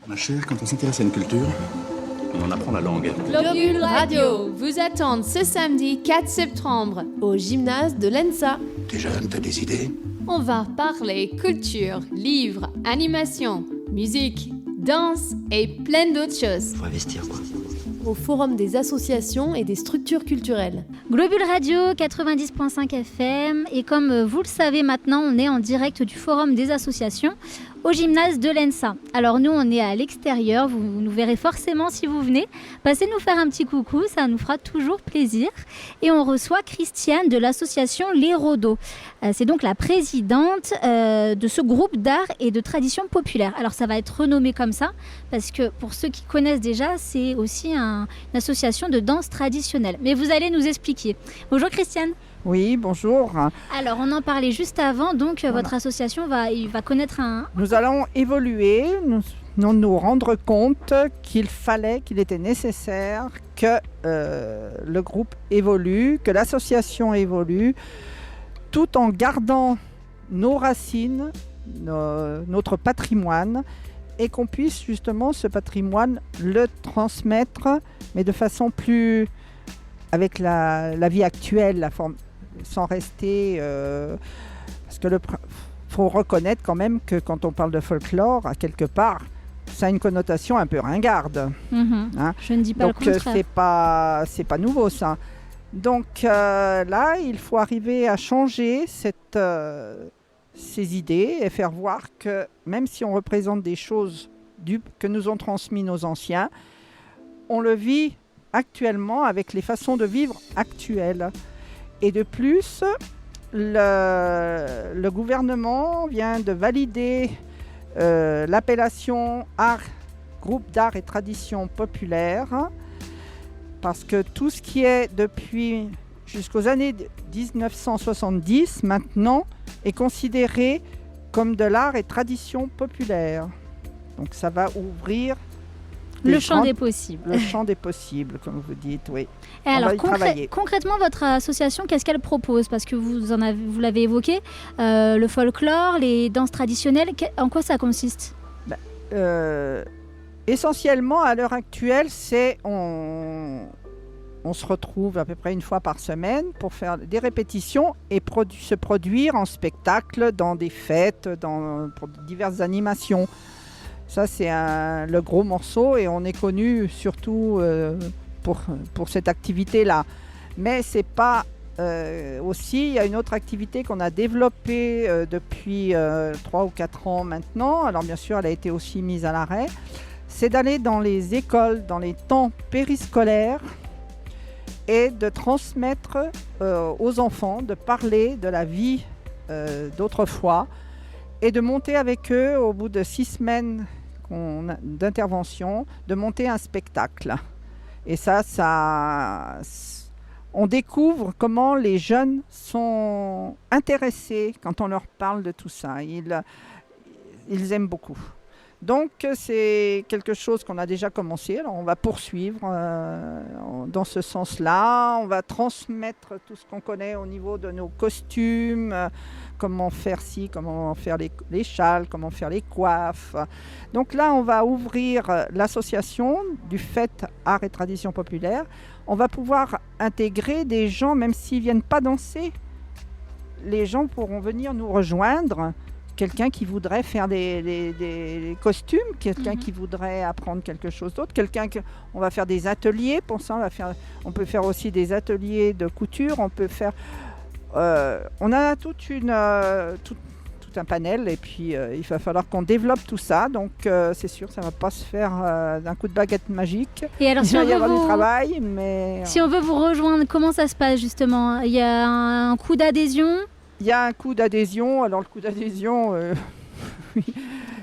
Ma chère, quand on s'intéresse à une culture, on en apprend la langue. Globule Radio vous attend ce samedi 4 septembre au gymnase de l'ENSA. T'es jeune, t'as des idées? On va parler culture, livres, animation, musique, danse et plein d'autres choses. Faut investir, quoi. Au Forum des associations et des structures culturelles. Globule Radio 90.5 FM, et comme vous le savez maintenant, on est en direct du Forum des associations au gymnase de l'ENSA. Alors nous, on est à l'extérieur, vous nous verrez forcément si vous venez. Passez nous faire un petit coucou, ça nous fera toujours plaisir. Et on reçoit Christiane de l'association Les Rodos. C'est donc la présidente de ce groupe d'art et de tradition populaire. Alors ça va être renommé comme ça, parce que pour ceux qui connaissent déjà, c'est aussi une association de danse traditionnelle. Mais vous allez nous expliquer. Bonjour Christiane. Oui, bonjour. Alors, on en parlait juste avant, donc votre association va connaître un... Nous allons évoluer, nous rendre compte qu'il était nécessaire que le groupe évolue, que l'association évolue, tout en gardant nos racines, notre patrimoine, et qu'on puisse justement ce patrimoine le transmettre, mais de façon plus... avec la vie actuelle, la forme... sans rester... parce que faut reconnaître quand même que quand on parle de folklore, à quelque part, ça a une connotation un peu ringarde. Hein. Je ne dis pas donc, le contraire. C'est pas nouveau, ça. Donc là, il faut arriver à changer ces idées et faire voir que même si on représente des choses que nous ont transmis nos anciens, on le vit actuellement avec les façons de vivre actuelles. Et de plus, le gouvernement vient de valider l'appellation groupe d'art et tradition populaire, parce que tout ce qui est depuis jusqu'aux années 1970 maintenant est considéré comme de l'art et tradition populaire. Donc ça va ouvrir le champ des possibles. Le champ des possibles, comme vous dites, oui. Et alors, concrètement, votre association, qu'est-ce qu'elle propose? Parce que vous l'avez évoqué, le folklore, les danses traditionnelles, en quoi ça consiste? Essentiellement, à l'heure actuelle, on se retrouve à peu près une fois par semaine pour faire des répétitions et se produire en spectacle dans des fêtes, pour diverses animations. Ça, c'est le gros morceau et on est connu surtout pour cette activité-là. Mais c'est pas aussi, il y a une autre activité qu'on a développée depuis 3 ou 4 ans maintenant. Alors bien sûr, elle a été aussi mise à l'arrêt. C'est d'aller dans les écoles, dans les temps périscolaires et de transmettre aux enfants, de parler de la vie d'autrefois et de monter avec eux au bout de 6 semaines d'intervention, de monter un spectacle. Et ça, on découvre comment les jeunes sont intéressés quand on leur parle de tout ça. Ils aiment beaucoup. Donc, c'est quelque chose qu'on a déjà commencé. Alors, on va poursuivre dans ce sens-là. On va transmettre tout ce qu'on connaît au niveau de nos costumes, comment faire comment faire les châles, comment faire les coiffes. Donc là, on va ouvrir l'association du Fête Art et Tradition Populaire. On va pouvoir intégrer des gens, même s'ils ne viennent pas danser. Les gens pourront venir nous rejoindre. Quelqu'un qui voudrait faire des costumes, quelqu'un qui voudrait apprendre quelque chose d'autre, on va faire des ateliers pour ça, on peut faire aussi des ateliers de couture, on peut faire... on a tout un panel et puis il va falloir qu'on développe tout ça, donc c'est sûr ça ne va pas se faire d'un coup de baguette magique. Et alors, il va y avoir du travail, mais... Si on veut vous rejoindre, comment ça se passe justement? Il y a un coût d'adhésion? Il y a un coût d'adhésion. Alors le coût d'adhésion,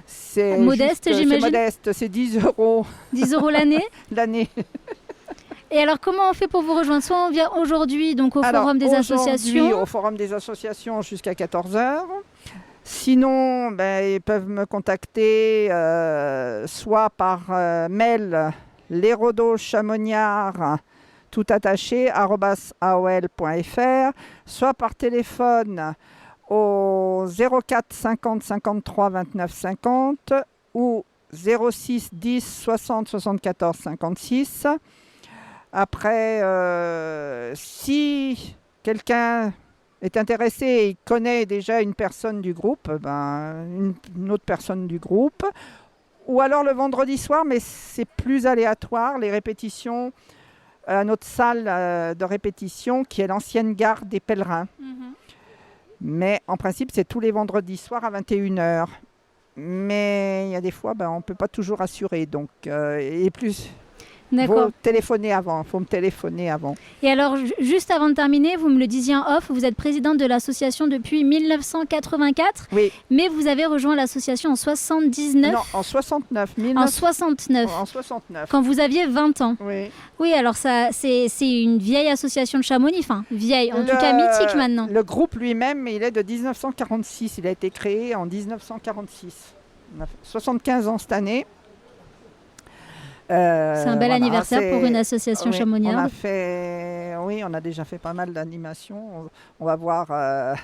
c'est modeste, j'imagine. C'est modeste, c'est 10 €. 10 € l'année? L'année. Et alors comment on fait pour vous rejoindre? Soit on vient aujourd'hui donc au Forum des associations. Au Forum des associations jusqu'à 14h. Sinon, ils peuvent me contacter soit par mail lesrodoschamonniards tout attaché @aol.fr, soit par téléphone au 04 50 53 29 50 ou 06 10 60 74 56. Après, si quelqu'un est intéressé et connaît déjà une personne du groupe, une autre personne du groupe, ou alors le vendredi soir, mais c'est plus aléatoire, les répétitions à notre salle de répétition qui est l'ancienne gare des Pèlerins. Mais en principe, c'est tous les vendredis soirs à 21h. Mais il y a des fois, on ne peut pas toujours assurer. Donc, et plus, il faut me téléphoner avant. Et alors, juste avant de terminer, vous me le disiez en off, vous êtes présidente de l'association depuis 1984. Oui. Mais vous avez rejoint l'association en 79. Non, en 69. En 69. En 69. Quand vous aviez 20 ans. Oui. Oui, alors ça, c'est une vieille association de Chamonix. Enfin, vieille, en tout cas mythique maintenant. Le groupe lui-même, il est de 1946. Il a été créé en 1946. On a fait 75 ans cette année. C'est un bel anniversaire pour une association chamoniarde. On a déjà fait pas mal d'animations. On va voir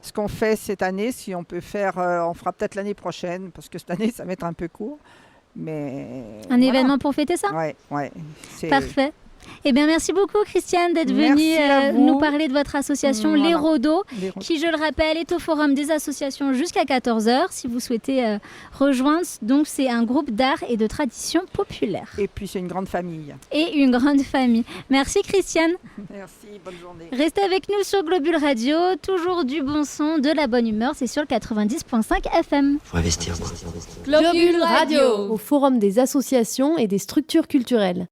ce qu'on fait cette année. Si on peut faire, on fera peut-être l'année prochaine, parce que cette année, ça va être un peu court. Mais événement pour fêter ça ? Oui. Parfait. Eh bien, merci beaucoup, Christiane, d'être venue nous parler de votre association Les Rodos, qui, je le rappelle, est au Forum des associations jusqu'à 14h, si vous souhaitez rejoindre. Donc, c'est un groupe d'art et de tradition populaire. Et puis, c'est une grande famille. Merci, Christiane. Merci, bonne journée. Restez avec nous sur Globule Radio, toujours du bon son, de la bonne humeur, c'est sur le 90.5 FM. Faut investir. Globule Radio. Au Forum des associations et des structures culturelles.